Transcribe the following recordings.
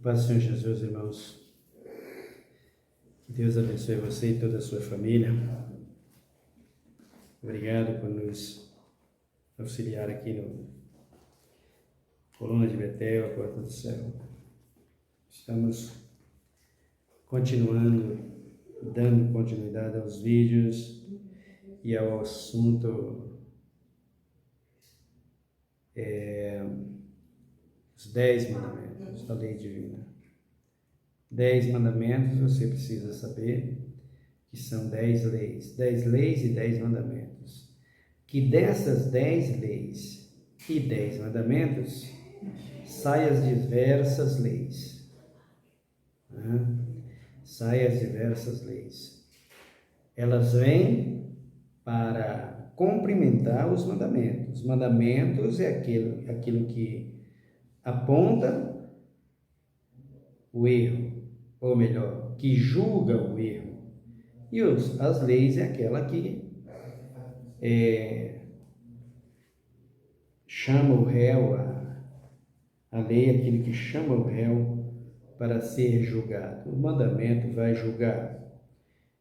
Paz do Senhor Jesus, irmãos. Que Deus abençoe você e toda a sua família. Obrigado por nos auxiliar aqui no Coluna de Betel, a Porta do Céu. Estamos continuando, dando continuidade aos vídeos e ao assunto os 10 mandamentos da lei divina. 10 mandamentos, você precisa saber que são 10 leis. 10 leis e 10 mandamentos. Que dessas 10 leis e 10 mandamentos saem as diversas leis. Saem as diversas leis. Elas vêm para cumprimentar os mandamentos. Os mandamentos é aquilo que aponta o erro, ou melhor, que julga o erro. E as leis é aquela que chama o réu, a lei é aquilo que chama o réu para ser julgado. O mandamento vai julgar.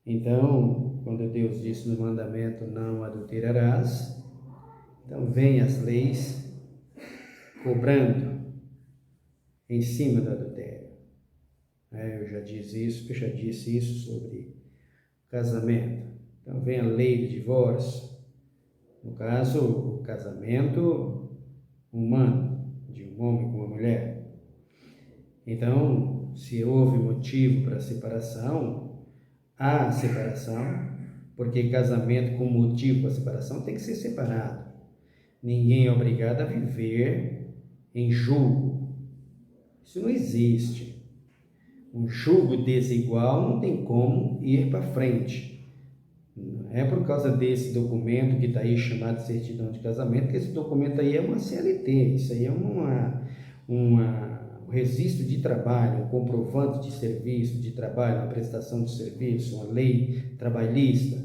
Então, quando Deus disse no mandamento, não adulterarás, então vem as leis cobrando em cima do adultério. Eu já disse isso sobre casamento. Então vem a lei do divórcio. No caso, o casamento humano, de um homem com uma mulher. Então, se houve motivo para separação, há separação, porque casamento com motivo para separação tem que ser separado. Ninguém é obrigado a viver em julgo. Isso não existe. Um julgo desigual não tem como ir para frente. Não é por causa desse documento que está aí chamado de certidão de casamento, que esse documento aí é uma CLT, isso aí é um registro de trabalho, um comprovante de serviço, de trabalho, uma prestação de serviço, uma lei trabalhista,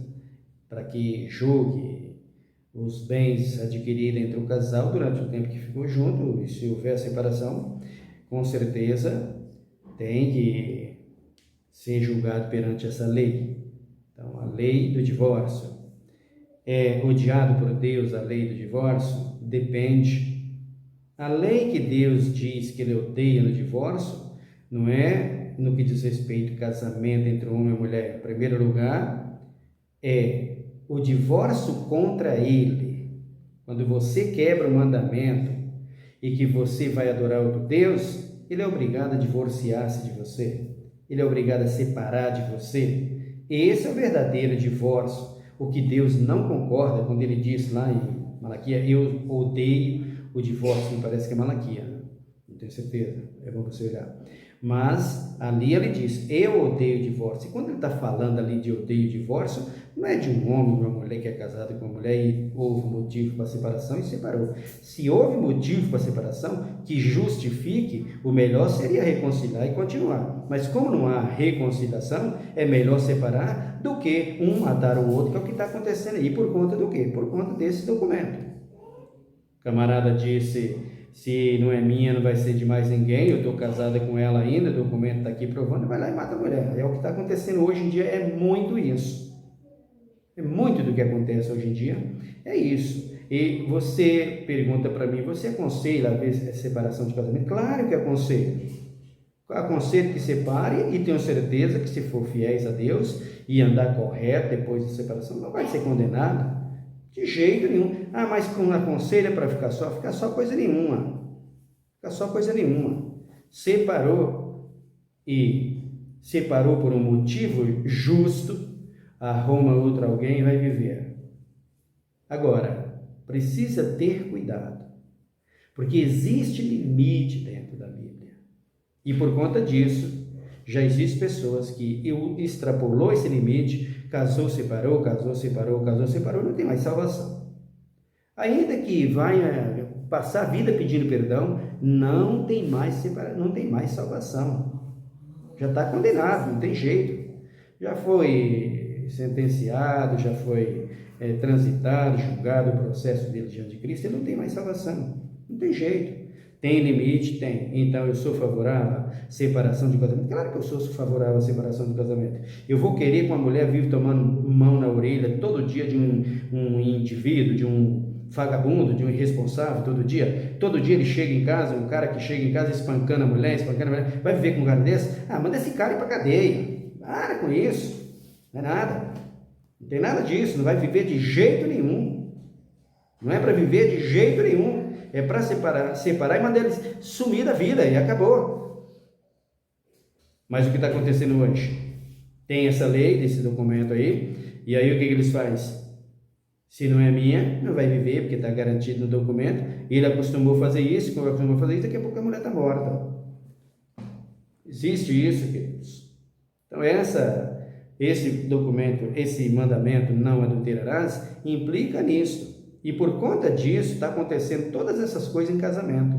para que julgue os bens adquiridos entre o casal durante o tempo que ficou junto, e se houver separação, com certeza tem que ser julgado perante essa lei. Então, a lei do divórcio. É odiado por Deus a lei do divórcio? Depende. A lei que Deus diz que Ele odeia no divórcio não é no que diz respeito ao casamento entre homem e mulher. Em primeiro lugar, é o divórcio contra Ele. Quando você quebra o mandamento e que você vai adorar outro Deus, Ele é obrigado a divorciar-se de você. Ele é obrigado a separar de você. Esse é o verdadeiro divórcio. O que Deus não concorda quando Ele diz lá em Malaquias, eu odeio o divórcio, me parece que é Malaquias, não tenho certeza, é bom você olhar. Mas ali Ele diz, eu odeio o divórcio. E quando Ele está falando ali de odeio o divórcio, não é de um homem ou uma mulher que é casado com uma mulher e houve motivo para separação e separou. Se houve motivo para separação que justifique, o melhor seria reconciliar e continuar. Mas como não há reconciliação, é melhor separar do que um matar o outro, que é o que está acontecendo aí. Por conta do quê? Por conta desse documento. O camarada disse, se não é minha, não vai ser de mais ninguém, eu estou casada com ela ainda, o documento está aqui provando, vai lá e mata a mulher. É o que está acontecendo hoje em dia, é muito isso. É muito do que acontece hoje em dia, é isso. E você pergunta para mim, você aconselha a ver a separação de casamento? Claro que aconselho. Aconselho que separe e tenho certeza que se for fiéis a Deus e andar correto depois da separação, não vai ser condenado. De jeito nenhum. Mas como aconselha para ficar só coisa nenhuma. Ficar só coisa nenhuma. Separou por um motivo justo, arruma outro alguém e vai viver. Agora, precisa ter cuidado, porque existe limite dentro da Bíblia. E por conta disso, já existem pessoas que extrapolou esse limite, casou, separou, não tem mais salvação. Ainda que vai passar a vida pedindo perdão, não tem mais salvação. Já está condenado, não tem jeito. Já foi sentenciado, já foi transitado, julgado o processo dele diante de Cristo, ele não tem mais salvação, não tem jeito. Tem limite? Tem. Então eu sou favorável à separação de casamento? Claro que eu sou favorável à separação de casamento. Eu vou querer que uma mulher viva tomando mão na orelha todo dia de um indivíduo, de um vagabundo, de um irresponsável, todo dia? Todo dia ele chega em casa, um cara que chega em casa espancando a mulher, vai viver com um cara desse? Ah, manda esse cara ir pra cadeia. Para com isso. Não é nada. Não tem nada disso. Não vai viver de jeito nenhum. Não é para viver de jeito nenhum. É para separar e mandar eles sumir da vida e acabou. Mas o que está acontecendo hoje? Tem essa lei, desse documento aí, e aí o que eles fazem? Se não é minha, não vai viver, porque está garantido no documento. Ele acostumou a fazer isso, como acostumou a fazer isso, daqui a pouco a mulher está morta. Existe isso, queridos. Então esse documento, esse mandamento, não adulterarás, implica nisso. E por conta disso, está acontecendo todas essas coisas em casamento.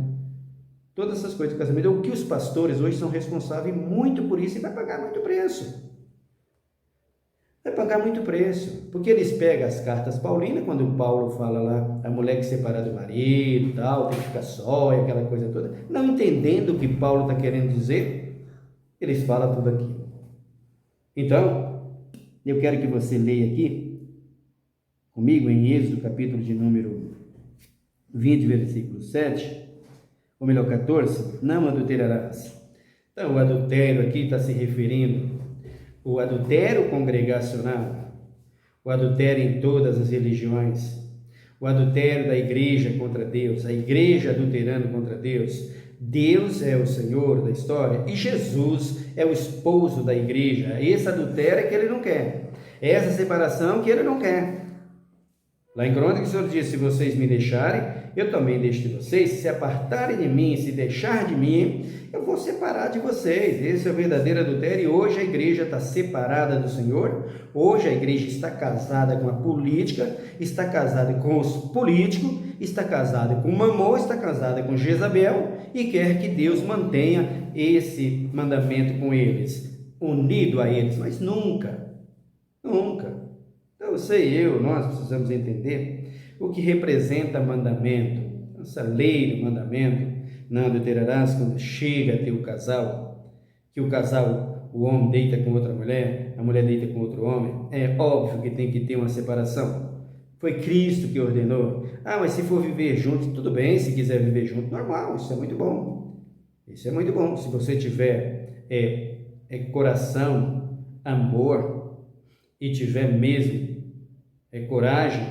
Todas essas coisas em casamento. O que os pastores hoje são responsáveis muito por isso e vai pagar muito preço. Vai pagar muito preço. Porque eles pegam as cartas paulinas, quando o Paulo fala lá, a mulher que separa do marido, tal, tem que ficar só, e aquela coisa toda. Não entendendo o que Paulo está querendo dizer, eles falam tudo aquilo. Então, eu quero que você leia aqui, comigo em Êxodo, capítulo de número 20, versículo 7, ou melhor, 14, não adulterarás. Então, o adultério aqui está se referindo ao adultério congregacional, o adultério em todas as religiões, o adultério da igreja contra Deus, a igreja adulterando contra Deus. Deus é o Senhor da história e Jesus é o esposo da igreja. Esse adultério é que ele não quer, essa separação que ele não quer. Lá em Crônicas, o Senhor diz: se vocês me deixarem, eu também deixo de vocês. Se apartarem de mim, se deixar de mim, eu vou separar de vocês. Esse é o verdadeiro adultério. E hoje a igreja está separada do Senhor. Hoje a igreja está casada com a política, está casada com os políticos, está casada com Mamon, está casada com Jezabel e quer que Deus mantenha esse mandamento com eles, unido a eles, mas nunca. Então nós precisamos entender o que representa mandamento, essa lei do mandamento, não adulterarás, quando chega a ter o casal, que o casal, o homem deita com outra mulher, a mulher deita com outro homem, é óbvio que tem que ter uma separação. Foi Cristo que ordenou. Ah, mas se for viver junto, tudo bem, se quiser viver junto, normal, isso é muito bom. Isso é muito bom. Se você tiver coração, amor, e tiver mesmo coragem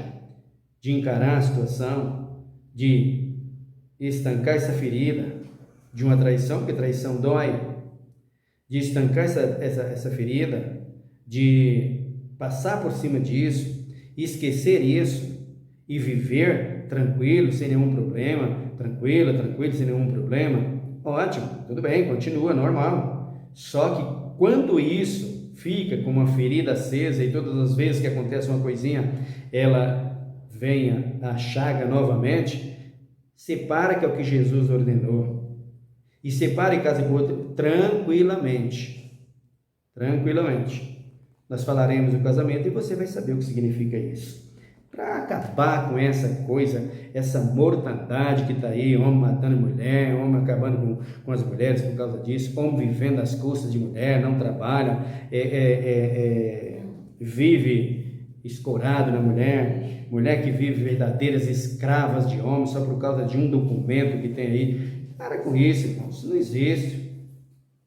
de encarar a situação, de estancar essa ferida de uma traição, porque traição dói, de estancar essa ferida, de passar por cima disso, esquecer isso e viver tranquilo, sem nenhum problema, tranquilo, sem nenhum problema, ótimo, tudo bem, continua, normal. Só que quando isso fica com uma ferida acesa e todas as vezes que acontece uma coisinha, ela venha a chaga novamente, separa, que é o que Jesus ordenou, e separa e case com o outro tranquilamente. Nós falaremos do casamento e você vai saber o que significa isso. Para acabar com essa coisa, essa mortandade que está aí, homem matando mulher, homem acabando com as mulheres por causa disso, homem vivendo às custas de mulher, não trabalha, vive escorado na mulher, mulher que vive verdadeiras escravas de homem só por causa de um documento que tem aí. Para com isso, irmãos, isso não existe.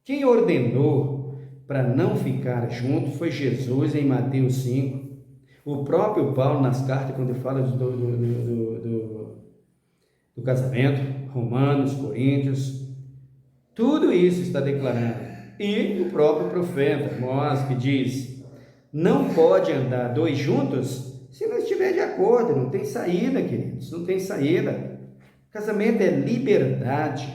Quem ordenou para não ficar junto foi Jesus em Mateus 5. O próprio Paulo, nas cartas, quando fala do casamento, Romanos, Coríntios, tudo isso está declarado. E o próprio profeta Amós, que diz: não pode andar dois juntos se não estiver de acordo. Não tem saída, queridos, não tem saída. Casamento é liberdade,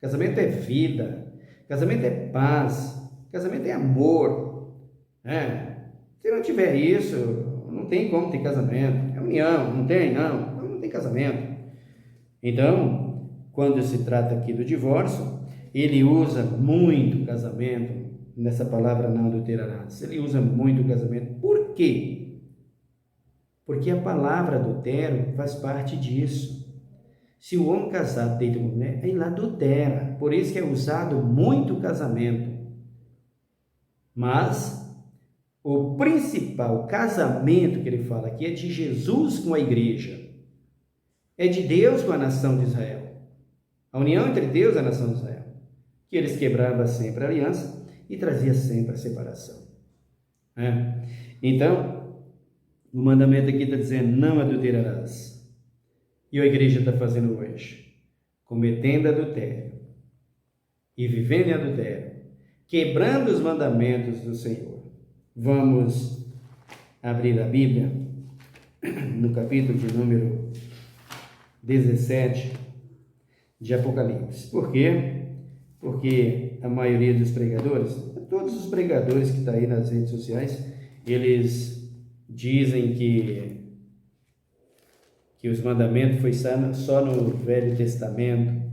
casamento é vida, casamento é paz, casamento é amor. Se não tiver isso, não tem como ter casamento. É união, não tem casamento. Então, quando se trata aqui do divórcio, ele usa muito casamento, nessa palavra não adulterarás. Ele usa muito casamento. Por quê? Porque a palavra adultério faz parte disso. Se o homem casado deita com mulher, ele adultera. Por isso que é usado muito o casamento. Mas o principal casamento que ele fala aqui é de Jesus com a igreja. É de Deus com a nação de Israel. A união entre Deus e a nação de Israel. Que eles quebravam sempre a aliança e trazia sempre a separação. Então, o mandamento aqui está dizendo, não adulterarás. E a igreja está fazendo hoje, cometendo adultério e vivendo em adultério, quebrando os mandamentos do Senhor. Vamos abrir a Bíblia no capítulo de número 17 de Apocalipse. Por quê? Porque a maioria dos pregadores, todos os pregadores que estão aí nas redes sociais, eles dizem que os mandamentos foi só no Velho Testamento.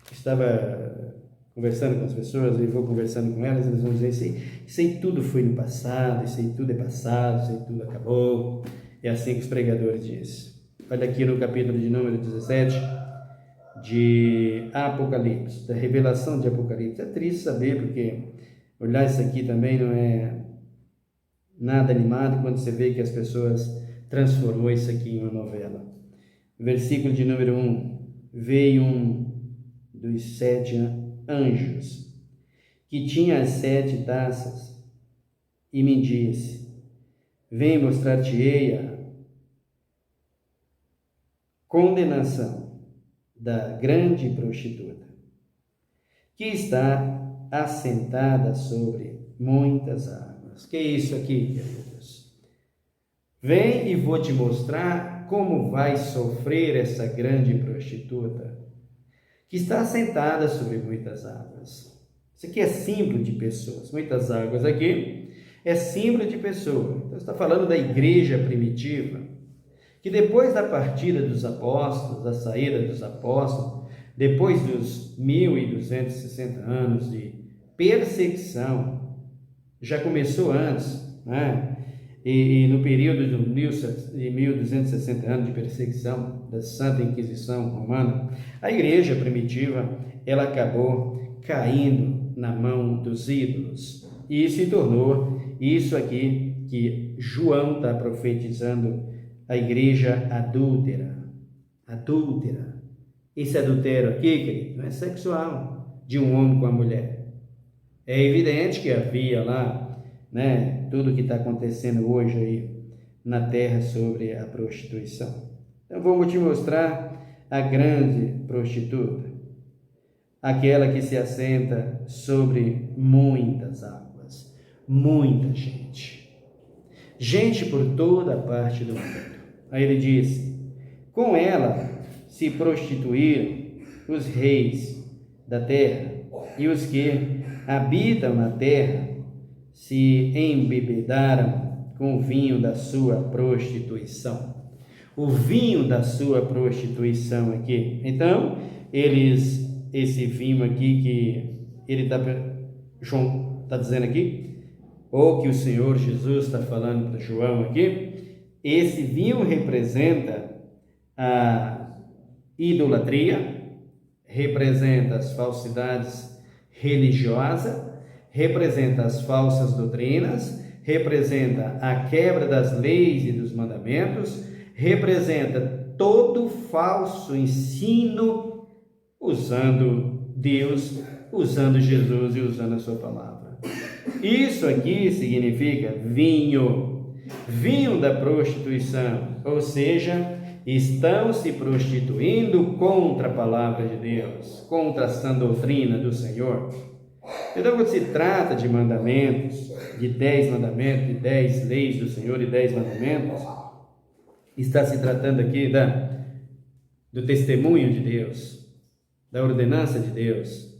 Estava conversando com as pessoas, e vou conversando com elas, eles vão dizer, isso aí tudo foi no passado, isso aí tudo é passado, isso aí tudo acabou. É assim que os pregadores dizem. Olha aqui no capítulo de número 17 de Apocalipse, da revelação de Apocalipse. É triste saber, porque olhar isso aqui também não é nada animado quando você vê que as pessoas transformou isso aqui em uma novela. Versículo de número 1. Veio um dos 7 anjos, que tinha as 7 taças, e me disse, vem mostrar-te-ei a condenação da grande prostituta, que está assentada sobre muitas águas. Que é isso aqui, queridos? Vem e vou te mostrar como vai sofrer essa grande prostituta, que está assentada sobre muitas águas. Isso aqui é símbolo de pessoas. Muitas águas aqui é símbolo de pessoa. Então está falando da igreja primitiva, que depois da partida dos apóstolos, da saída dos apóstolos, depois dos 1260 anos de perseguição, já começou antes, né? E no período de 1260 anos de perseguição da Santa Inquisição Romana, a igreja primitiva, ela acabou caindo na mão dos ídolos e se tornou isso aqui que João está profetizando, a igreja adúltera. Adúltera. Esse adultério aqui, querido, não é sexual, de um homem com a mulher. É evidente que havia lá, né, tudo que está acontecendo hoje aí na terra sobre a prostituição. Então vamos te mostrar a grande prostituta, aquela que se assenta sobre muitas águas, muita gente por toda a parte do mundo. Aí ele diz, com ela se prostituíram os reis da terra, e os que habitam na terra se embebedaram com o vinho da sua prostituição. O vinho da sua prostituição aqui. Então, esse vinho aqui que João está dizendo aqui, ou que o Senhor Jesus está falando para João aqui, esse vinho representa a idolatria, representa as falsidades religiosas, representa as falsas doutrinas, representa a quebra das leis e dos mandamentos, representa todo falso ensino usando Deus, usando Jesus e usando a sua palavra. Isso aqui significa vinho da prostituição, ou seja, estão se prostituindo contra a palavra de Deus, contra a sã doutrina do Senhor. Então, quando se trata de mandamentos, de 10 mandamentos, de 10 leis do Senhor e 10 mandamentos, está se tratando aqui do testemunho de Deus, da ordenança de Deus.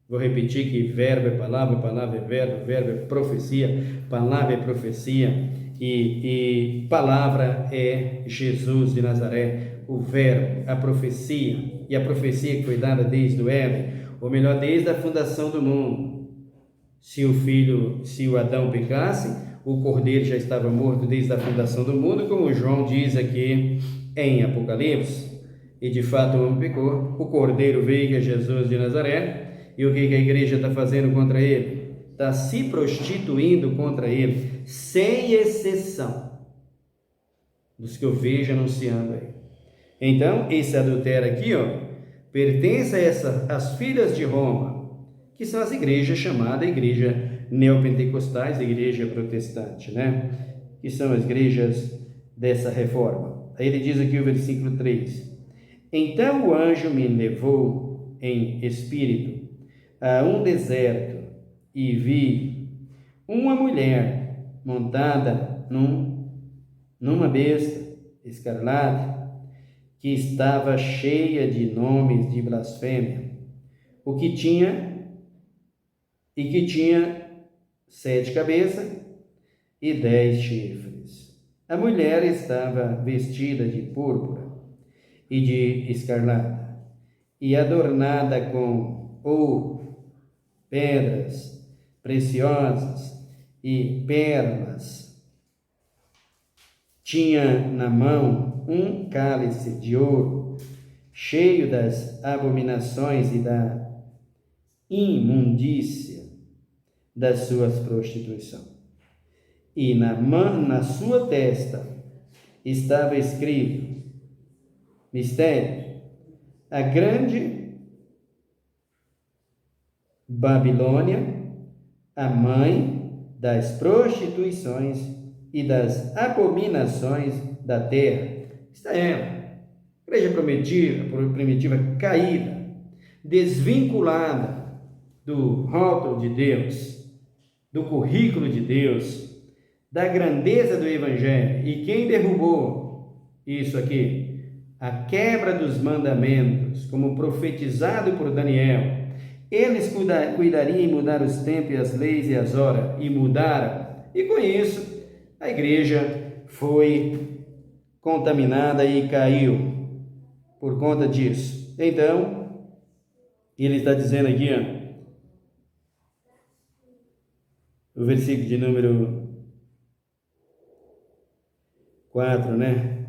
Vou repetir que verbo é palavra, palavra é verbo, verbo é profecia, palavra é profecia, e palavra é Jesus de Nazaré, o verbo, a profecia, e a profecia que foi dada desde o Éden, ou melhor, desde a fundação do mundo. Se o Adão pecasse, o cordeiro já estava morto desde a fundação do mundo, como João diz aqui em Apocalipse. e de fato o homem pecou, o Cordeiro veio, que é Jesus de Nazaré, e o que a igreja está fazendo contra ele? Está se prostituindo contra ele, sem exceção, dos que eu vejo anunciando aí. Então, esse adultério aqui, pertence às filhas de Roma, que são as igrejas chamadas igreja neopentecostais, igreja protestante, né? Que são as igrejas dessa reforma. Aí ele diz aqui o versículo 3: Então o anjo me levou em espírito a um deserto e vi uma mulher montada numa besta escarlate, que estava cheia de nomes de blasfêmia, que tinha 7 cabeças e 10 chifres. A mulher estava vestida de púrpura e de escarlata, e adornada com ouro, pedras preciosas e pérolas. Tinha na mão um cálice de ouro, cheio das abominações e da imundícia das suas prostituições. E na sua testa estava escrito: Mistério, a grande Babilônia, a mãe das prostituições e das abominações da terra. Está ela, igreja primitiva caída, desvinculada do rótulo de Deus, do currículo de Deus, da grandeza do Evangelho. E quem derrubou isso aqui? A quebra dos mandamentos, como profetizado por Daniel. Eles cuidariam em mudar os tempos, as leis e as horas, e mudaram. E com isso, a igreja foi contaminada e caiu por conta disso. Então, ele está dizendo aqui, o versículo de número 4, né?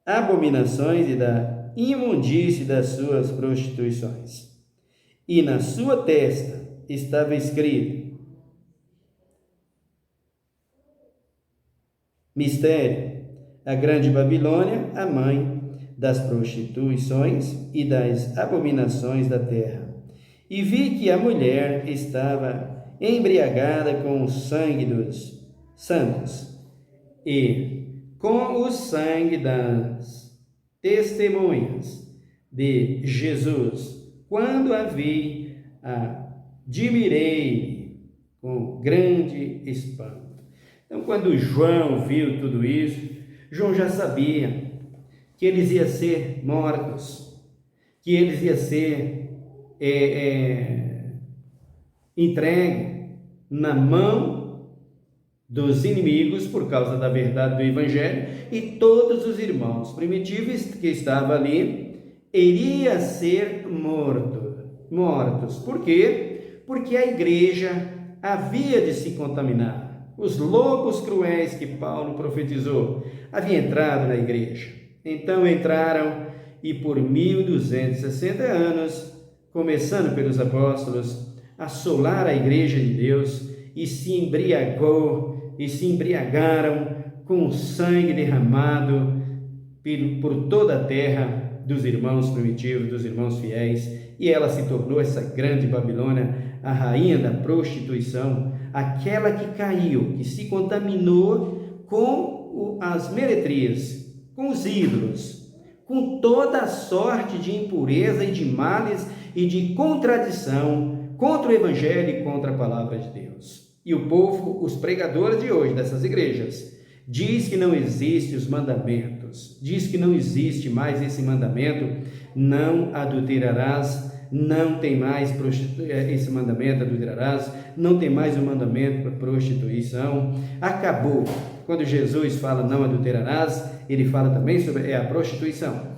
Abominações e da imundície das suas prostituições. E na sua testa estava escrito: Mistério, a grande Babilônia, a mãe das prostituições e das abominações da terra. E vi que a mulher estava embriagada com o sangue dos santos e com o sangue das testemunhas de Jesus. Quando a vi, admirei com grande espanto. Então, quando João viu tudo isso, João já sabia que eles iam ser mortos, que eles iam ser entregues na mão dos inimigos por causa da verdade do Evangelho, e todos os irmãos primitivos que estavam ali iriam ser mortos. Por quê? Porque a igreja havia de se contaminar. Os lobos cruéis que Paulo profetizou haviam entrado na igreja. Então entraram, e por 1260 anos, começando pelos apóstolos, assolar a igreja de Deus, e se embriagaram com o sangue derramado por toda a terra dos irmãos primitivos, dos irmãos fiéis, e ela se tornou essa grande Babilônia, a rainha da prostituição, aquela que caiu, que se contaminou com as meretrizes, com os ídolos, com toda a sorte de impureza e de males e de contradição contra o Evangelho e contra a palavra de Deus. E o povo, os pregadores de hoje dessas igrejas, diz que não existe os mandamentos, diz que não existe mais esse mandamento: não adulterarás, não tem mais esse mandamento, adulterarás, não tem mais o mandamento para prostituição, acabou. Quando Jesus fala não adulterarás, ele fala também sobre a prostituição,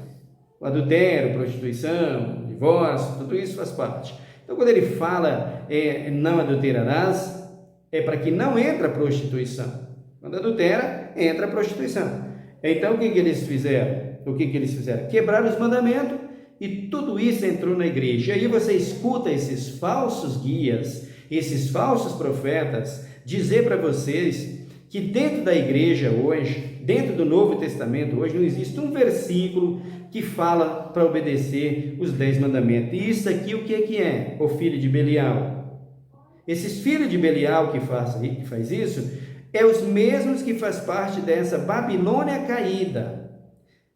o adultério, prostituição, divórcio, tudo isso faz parte. Então, quando ele fala não adulterarás, é para que não entre a prostituição. Quando adultera, entra a prostituição. Então, o que eles fizeram? O que eles fizeram? Quebraram os mandamentos e tudo isso entrou na igreja. E aí você escuta esses falsos guias, esses falsos profetas dizer para vocês que dentro da igreja hoje, dentro do Novo Testamento hoje, não existe um versículo que fala para obedecer os 10 mandamentos. E isso aqui o que é? O filho de Belial. Esses filhos de Belial que faz isso, é os mesmos que faz parte dessa Babilônia caída,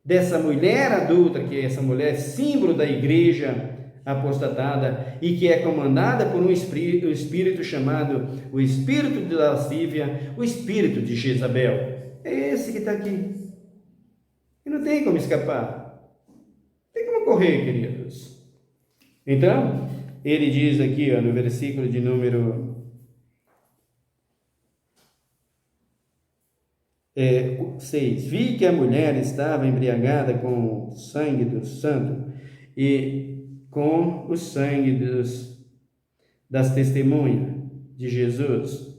dessa mulher adulta, que é essa mulher símbolo da igreja apostatada e que é comandada por um espírito chamado o espírito de lascívia, o espírito de Jezabel. É esse que está aqui. E não tem como escapar. Não tem como correr, queridos. Então, ele diz aqui, no versículo de número 6, vi que a mulher estava embriagada com o sangue do santo e com o sangue das testemunhas de Jesus.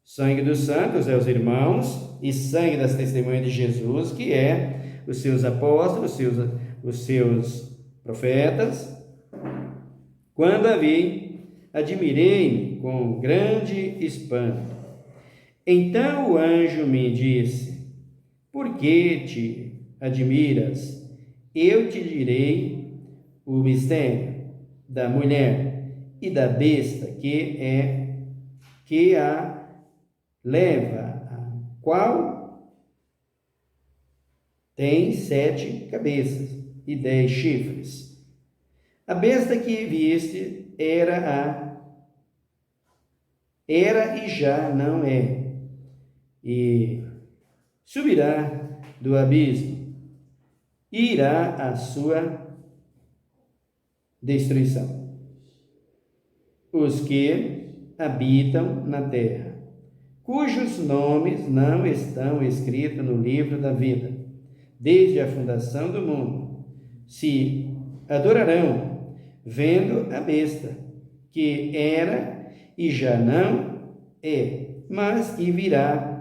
Sangue dos santos é os irmãos e sangue das testemunhas de Jesus, que é os seus apóstolos, os seus profetas. Quando a vi, admirei-me com grande espanto. Então o anjo me disse: por que te admiras? Eu te direi o mistério da mulher e da besta que a leva, a qual tem 7 cabeças e 10 chifres. A besta que viste era e já não é, e subirá do abismo, e irá à sua destruição. Os que habitam na terra, cujos nomes não estão escritos no livro da vida, desde a fundação do mundo, se adorarão, vendo a besta, que era e já não é, mas que virá.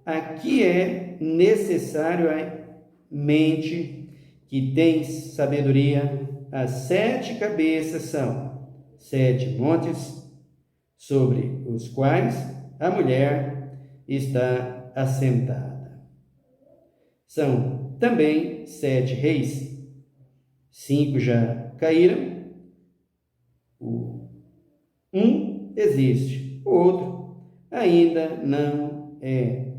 Aqui é necessário a mente que tem sabedoria. As 7 cabeças são 7 montes, sobre os quais a mulher está assentada. São também 7 reis. 5 já caíram. Um existe, o outro ainda não é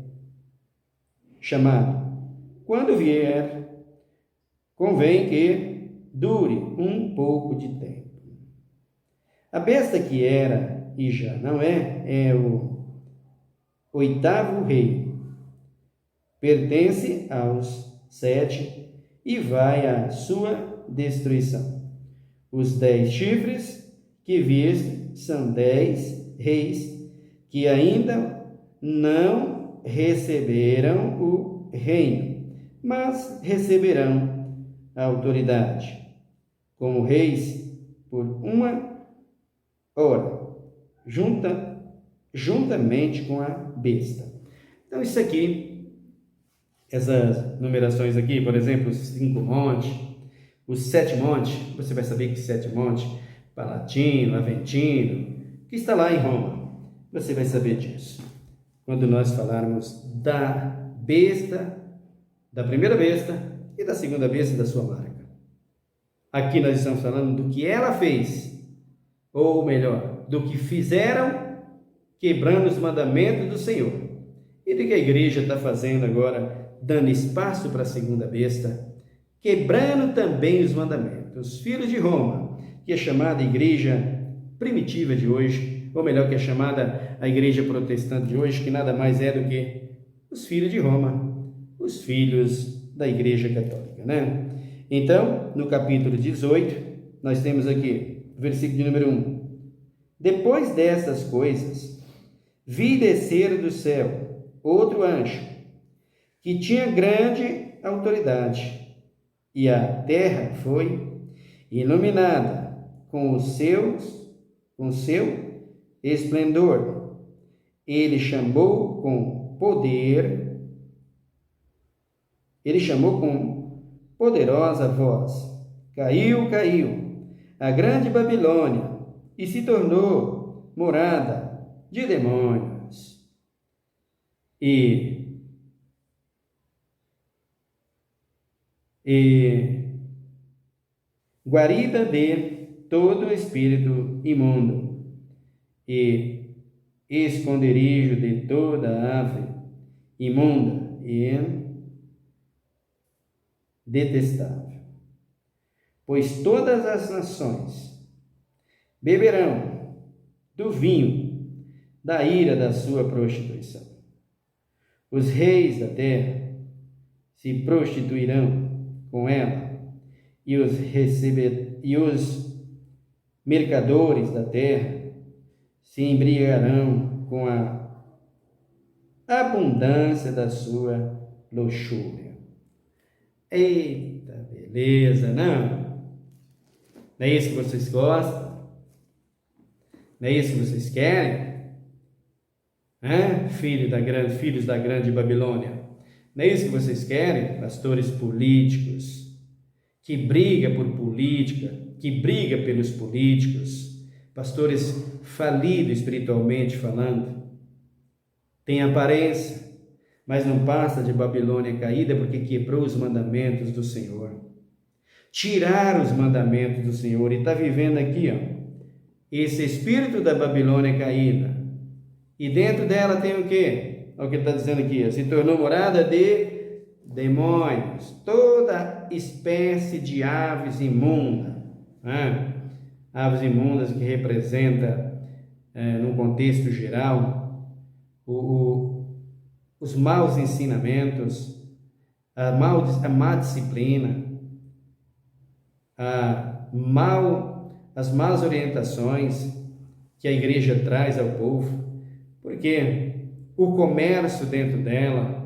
chamado. Quando vier, convém que dure um pouco de tempo. A besta que era e já não é o 8º rei. Pertence aos 7 e vai à sua destruição. Os 10 chifres que viste são 10 reis que ainda não receberam o reino, mas receberão a autoridade como reis por 1 hora, juntamente com a besta. Então isso aqui, essas numerações aqui, por exemplo, os 5 montes, os 7 montes, você vai saber que 7 montes, Palatino, Aventino, que está lá em Roma, você vai saber disso. Quando nós falarmos da besta, da primeira besta e da segunda besta da sua marca. Aqui nós estamos falando do que ela fez, ou melhor, do que fizeram quebrando os mandamentos do Senhor. E do que a igreja está fazendo agora, dando espaço para a segunda besta, quebrando também os mandamentos. Os filhos de Roma, que é chamada igreja primitiva de hoje, ou melhor, que é chamada a igreja protestante de hoje, que nada mais é do que os filhos de Roma, os filhos da igreja católica, né? Então, no capítulo 18, nós temos aqui, versículo de número 1. Depois dessas coisas, vi descer do céu outro anjo, que tinha grande autoridade, e a terra foi iluminada com seu esplendor. Ele chamou com poderosa voz: caiu, caiu a grande Babilônia e se tornou morada de demônios e guarida de todo espírito imundo e esconderijo de toda ave imunda e detestável. Pois todas as nações beberão do vinho da ira da sua prostituição. Os reis da terra se prostituirão com ela, e os mercadores da terra se embriagarão com a abundância da sua luxúria. Eita, beleza, não? Não é isso que vocês gostam? Não é isso que vocês querem? Filhos da grande Babilônia. Não é isso que vocês querem? Pastores políticos, que briga por política, que briga pelos políticos, pastores falidos espiritualmente falando, tem aparência, mas não passa de Babilônia caída porque quebrou os mandamentos do Senhor. Tiraram os mandamentos do Senhor e está vivendo aqui, esse espírito da Babilônia caída. E dentro dela tem o quê? Olha o que ele está dizendo aqui, se tornou morada de demônios, toda espécie de aves imundas, aves imundas que representa, num contexto geral, os maus ensinamentos, a má disciplina, as más orientações que a igreja traz ao povo, porque o comércio dentro dela,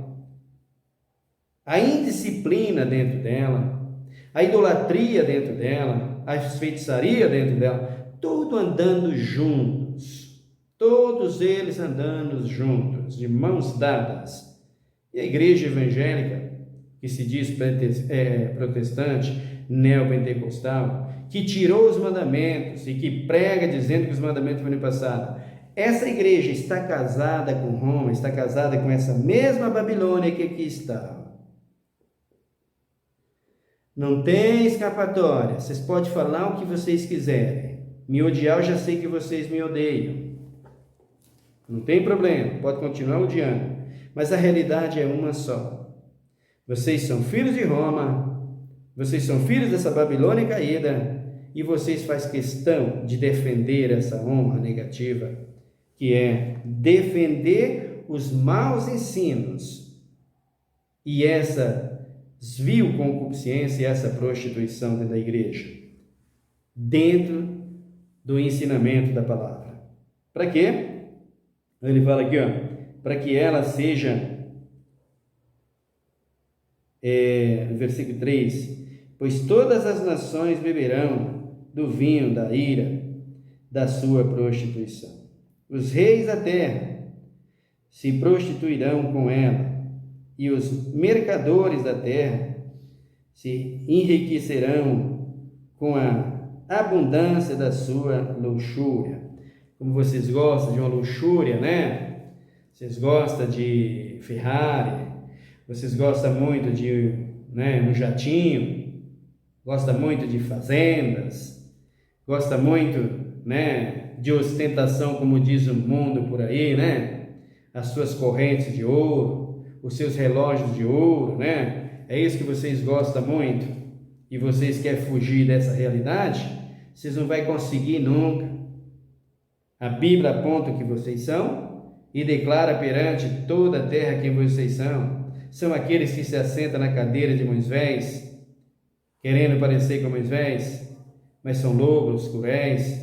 a indisciplina dentro dela, a idolatria dentro dela, a feitiçaria dentro dela, tudo andando juntos, todos eles andando juntos, de mãos dadas. E a igreja evangélica, que se diz protestante, neopentecostal, que tirou os mandamentos e que prega dizendo que os mandamentos foram passados, essa igreja está casada com Roma, está casada com essa mesma Babilônia que aqui está. Não tem escapatória. Vocês podem falar o que vocês quiserem. Me odiar, eu já sei que vocês me odeiam. Não tem problema, pode continuar odiando. Mas a realidade é uma só. Vocês são filhos de Roma, vocês são filhos dessa Babilônia caída, e vocês fazem questão de defender essa honra negativa, que é defender os maus ensinos e essa vil concupiscência e essa prostituição dentro da igreja, dentro do ensinamento da palavra. Para quê? Ele fala aqui, para que ela seja, versículo 3, pois todas as nações beberão do vinho da ira da sua prostituição. Os reis da terra se prostituirão com ela, e os mercadores da terra se enriquecerão com a abundância da sua luxúria. Como vocês gostam de uma luxúria, né? Vocês gostam de Ferrari, vocês gostam muito de, um jatinho, gostam muito de fazendas, gostam muito, de ostentação, como diz o mundo por aí, as suas correntes de ouro, os seus relógios de ouro, é isso que vocês gostam muito, e vocês querem fugir dessa realidade, vocês não vão conseguir nunca. A Bíblia aponta o que vocês são e declara perante toda a terra quem vocês são. São aqueles que se assentam na cadeira de Moisés, querendo parecer com Moisés, mas são lobos cruéis,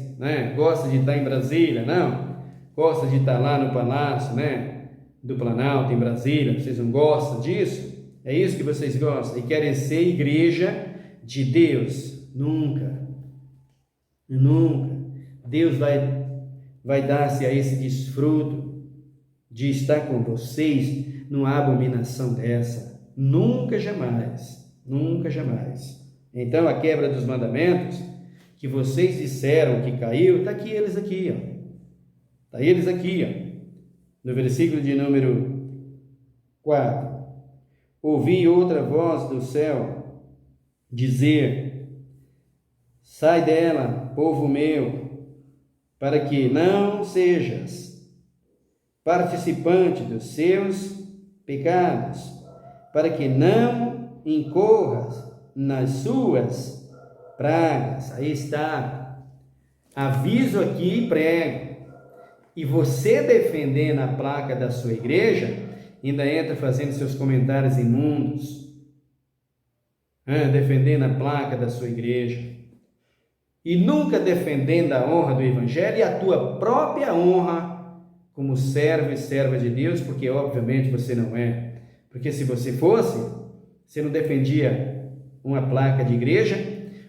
Gosta de estar em Brasília, não? Gosta de estar lá no palácio, do Planalto, em Brasília. Vocês não gostam disso? É isso que vocês gostam e querem ser igreja de Deus? Nunca. Deus vai dar-se a esse desfruto de estar com vocês numa abominação dessa. Nunca, jamais. Nunca, jamais. Então, a quebra dos mandamentos, que vocês disseram que caiu, está aqui eles aqui, ó. Está eles aqui, ó. No versículo de número 4. Ouvi outra voz do céu dizer: sai dela, povo meu, para que não sejas participante dos seus pecados, para que não incorras nas suas pragas. Aí está. Aviso aqui e prego. E você defendendo a placa da sua igreja, ainda entra fazendo seus comentários imundos, defendendo a placa da sua igreja, e nunca defendendo a honra do evangelho e a tua própria honra como servo e serva de Deus, porque obviamente você não é. Porque se você fosse, você não defendia uma placa de igreja,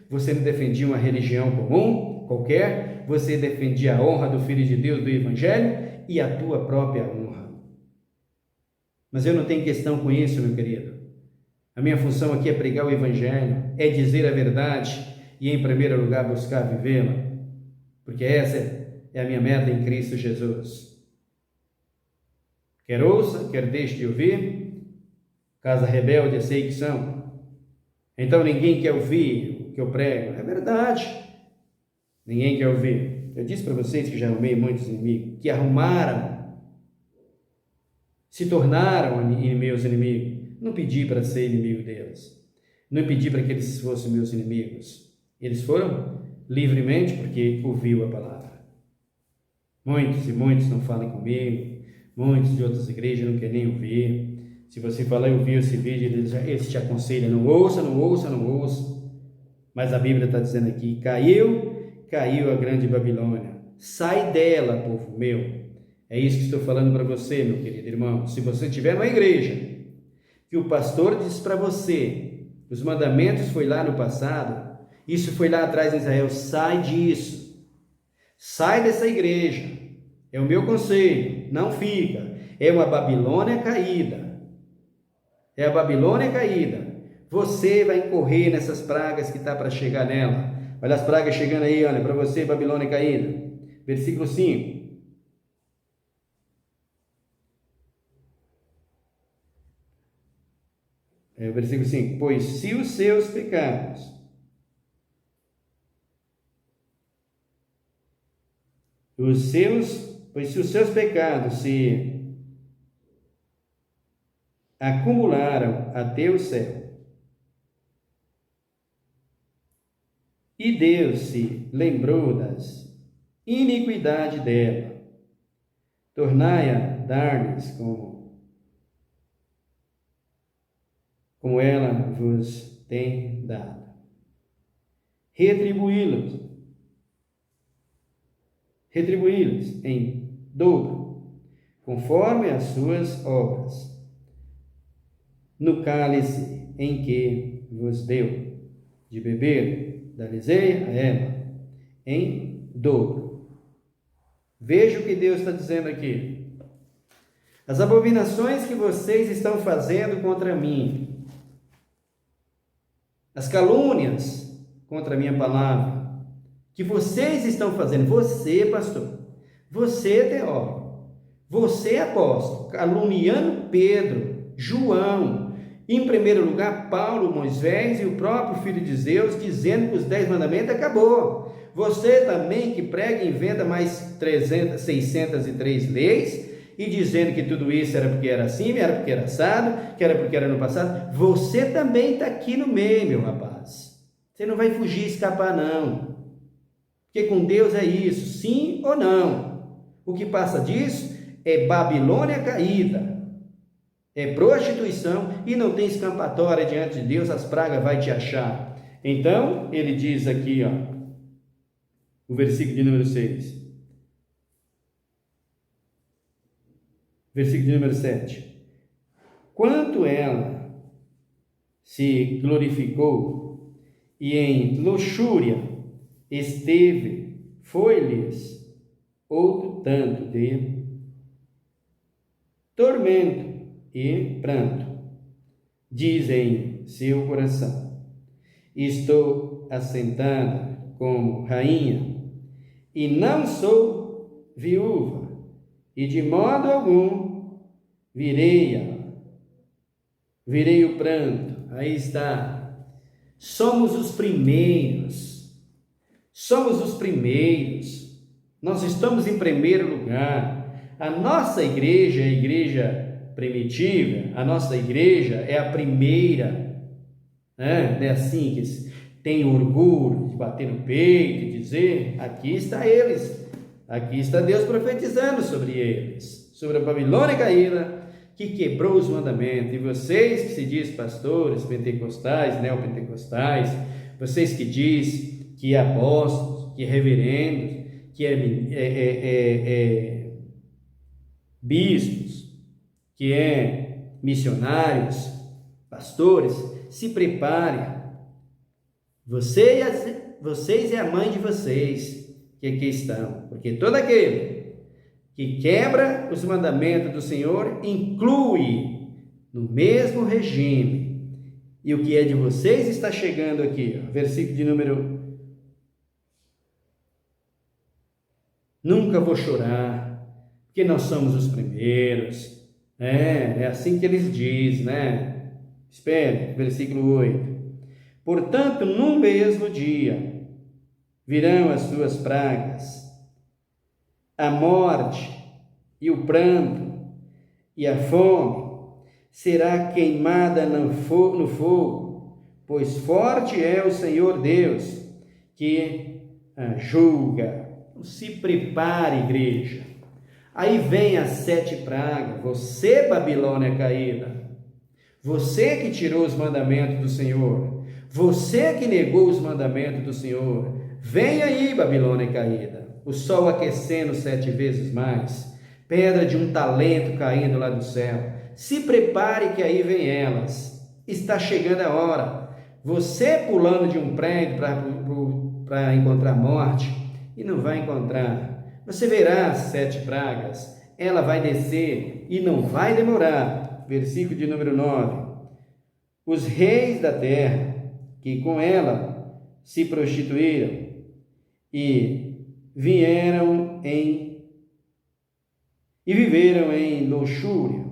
você não defendia uma religião comum, qualquer, você defendia a honra do Filho de Deus, do evangelho e a tua própria honra. Mas eu não tenho questão com isso, meu querido. A minha função aqui é pregar o evangelho, é dizer a verdade e, em primeiro lugar, buscar vivê-la, porque essa é a minha meta em Cristo Jesus. Quer ouça, quer deixe de ouvir, casa rebelde eu sei que são. Então ninguém quer ouvir o que eu prego. É verdade, ninguém quer ouvir. Eu disse para vocês que já arrumei muitos inimigos, que arrumaram, se tornaram meus inimigos. Não pedi para ser inimigo deles, não pedi para que eles fossem meus inimigos. Eles foram livremente porque ouviu a palavra. Muitos e muitos não falam comigo, muitos de outras igrejas não querem nem ouvir. Se você falar e ouvir esse vídeo, eles te aconselham: não ouça, não ouça, não ouça. Mas a Bíblia está dizendo aqui: caiu a grande Babilônia. Sai dela, povo meu. É isso que estou falando para você, meu querido irmão. Se você estiver numa igreja que o pastor diz para você, os mandamentos foi lá no passado, isso foi lá atrás em Israel, sai disso. Sai dessa igreja. É o meu conselho. Não fica. É uma Babilônia caída. É a Babilônia caída. Você vai incorrer nessas pragas que está para chegar nela. Olha as pragas chegando aí, olha, para você, Babilônia caída. Versículo 5. Versículo 5. Pois se os seus pecados se os seus pecados se acumularam até o céu, e Deus se lembrou das iniquidades dela, tornai-a dar-lhes como ela vos tem dado. Retribuí-los em dobro, conforme as suas obras, no cálice em que vos deu de beber, dá-lhes-ei a ela em dobro. Veja o que Deus está dizendo aqui. As abominações que vocês estão fazendo contra mim, as calúnias contra a minha palavra, que vocês estão fazendo, você, pastor, você, teólogo, você, apóstolo, caluniando Pedro, João, em primeiro lugar, Paulo, Moisés e o próprio Filho de Deus, dizendo que os 10 mandamentos acabou. Você também que prega e inventa mais 603 leis, e dizendo que tudo isso era porque era assim, era porque era assado, que era porque era no passado. Você também está aqui no meio, meu rapaz. Você não vai fugir, escapar não. Porque com Deus é isso, sim ou não. O que passa disso é Babilônia caída, é prostituição, e não tem escapatória diante de Deus, as pragas vai te achar. Então, ele diz aqui, ó, o versículo de número 6. Versículo de número 7. Quanto ela se glorificou e em luxúria esteve, foi-lhes outro tanto de tormento e pranto. Dizem seu coração. Estou assentada como rainha, e não sou viúva, e de modo algum virei o pranto. Aí está. Somos os primeiros. Somos os primeiros. Nós estamos em primeiro lugar. A nossa igreja é a igreja primitiva. A nossa igreja é a primeira. Não é assim que tem orgulho de bater no peito e dizer: aqui está eles. Aqui está Deus profetizando sobre eles, sobre a Babilônia caída, que quebrou os mandamentos. E vocês que se diz pastores, pentecostais, neopentecostais, vocês que diz que é apóstolos, que é reverendos, que é bispos, que é missionários, pastores, se preparem. Vocês e a mãe de vocês que aqui estão, porque todo aquele que quebra os mandamentos do Senhor inclui no mesmo regime. E o que é de vocês está chegando aqui, versículo de número: nunca vou chorar, porque nós somos os primeiros. É assim que eles dizem, né? Espere, versículo 8. Portanto, no mesmo dia virão as suas pragas, a morte e o pranto e a fome será queimada no fogo, pois forte é o Senhor Deus que a julga. Se prepare, igreja. Aí vem as 7 pragas. Você, Babilônia caída, você que tirou os mandamentos do Senhor, você que negou os mandamentos do Senhor, vem aí, Babilônia caída. O sol aquecendo 7 vezes mais, pedra de um talento caindo lá do céu. Se prepare que aí vem elas. Está chegando a hora. Você pulando de um prédio para encontrar morte, e não vai encontrar. Você verá as 7 pragas. Ela vai descer e não vai demorar. Versículo de número 9. Os reis da terra, que com ela se prostituíram e viveram em luxúria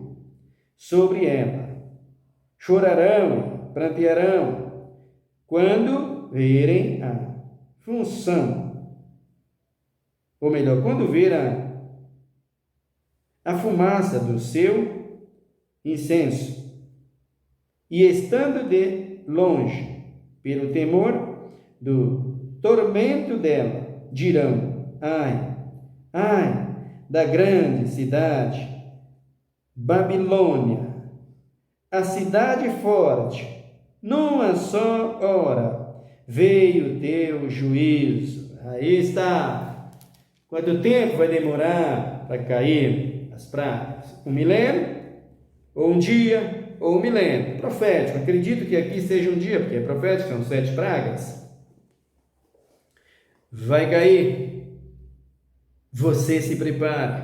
sobre ela, chorarão, prantearão, quando verem a função, ou melhor, quando verem a fumaça do seu incenso, e estando de longe, pelo temor do tormento dela, dirão: ai, ai, da grande cidade, Babilônia, a cidade forte, numa só hora veio o teu juízo. Aí está. Quanto tempo vai demorar para cair as pragas? 1 milênio? Ou um dia? Ou 1 milênio? Profético. Acredito que aqui seja um dia, porque é profético, são 7 pragas. Vai cair. Você se prepare.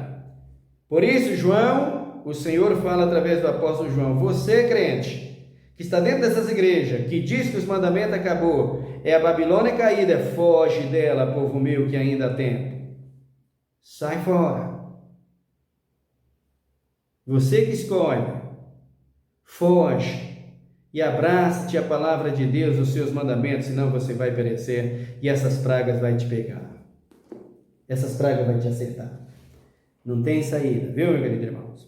Por isso, João, o Senhor fala através do apóstolo João: você, crente, que está dentro dessas igrejas, que diz que os mandamentos acabou, é a Babilônia caída, foge dela, povo meu, que ainda há tempo. Sai fora. Você que escolhe, foge e abrace-te a palavra de Deus, os seus mandamentos, senão você vai perecer e essas pragas vão te pegar. Essas pragas vão te acertar. Não tem saída, viu, meu querido irmãos?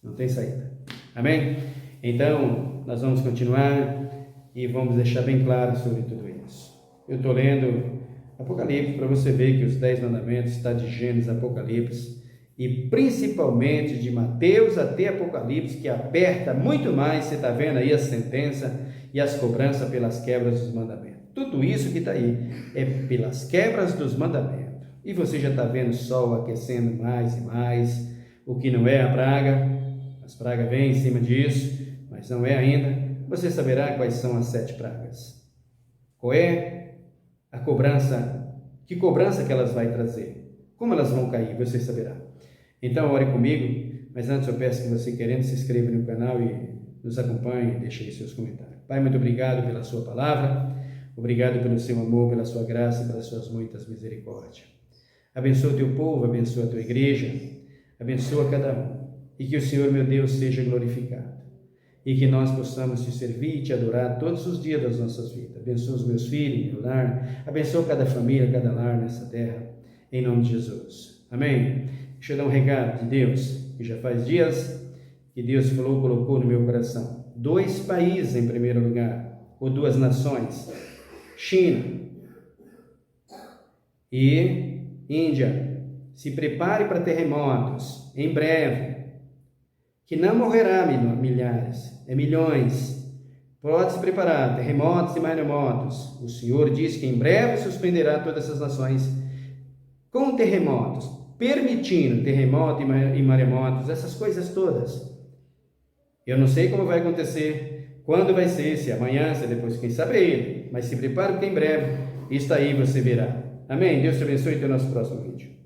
Não tem saída. Amém? Então, nós vamos continuar e vamos deixar bem claro sobre tudo isso. Eu estou lendo Apocalipse para você ver que os 10 mandamentos estão de Gênesis, Apocalipse e principalmente de Mateus até Apocalipse, que aperta muito mais. Você está vendo aí a sentença e as cobranças pelas quebras dos mandamentos. Tudo isso que está aí é pelas quebras dos mandamentos. E você já está vendo o sol aquecendo mais e mais, o que não é a praga. As pragas vêm em cima disso, mas não é ainda. Você saberá quais são as 7 pragas. Qual é a cobrança? Que cobrança que elas vão trazer? Como elas vão cair? Você saberá. Então, ore comigo. Mas antes eu peço que você, querendo, se inscreva no canal e nos acompanhe e deixe aí seus comentários. Pai, muito obrigado pela sua palavra, obrigado pelo seu amor, pela sua graça e pelas suas muitas misericórdias. Abençoa o teu povo, abençoa a tua igreja, abençoa cada um. E que o Senhor, meu Deus, seja glorificado. E que nós possamos te servir e te adorar todos os dias das nossas vidas. Abençoa os meus filhos, meu lar. Abençoa cada família, cada lar nessa terra. Em nome de Jesus. Amém? Deixa eu dar um recado de Deus, que já faz dias que Deus falou, colocou no meu coração. 2 países em primeiro lugar, ou 2 nações. China e Índia. Se prepare para terremotos em breve, que não morrerá milhares, milhões. Pode se preparar, terremotos e maremotos. O Senhor diz que em breve suspenderá todas essas nações com terremotos, permitindo terremoto e maremotos, essas coisas todas. Eu não sei como vai acontecer, quando vai ser, se amanhã, se depois, quem sabe ele. Mas se prepare porque em breve, está aí você verá. Amém? Deus te abençoe e até o nosso próximo vídeo.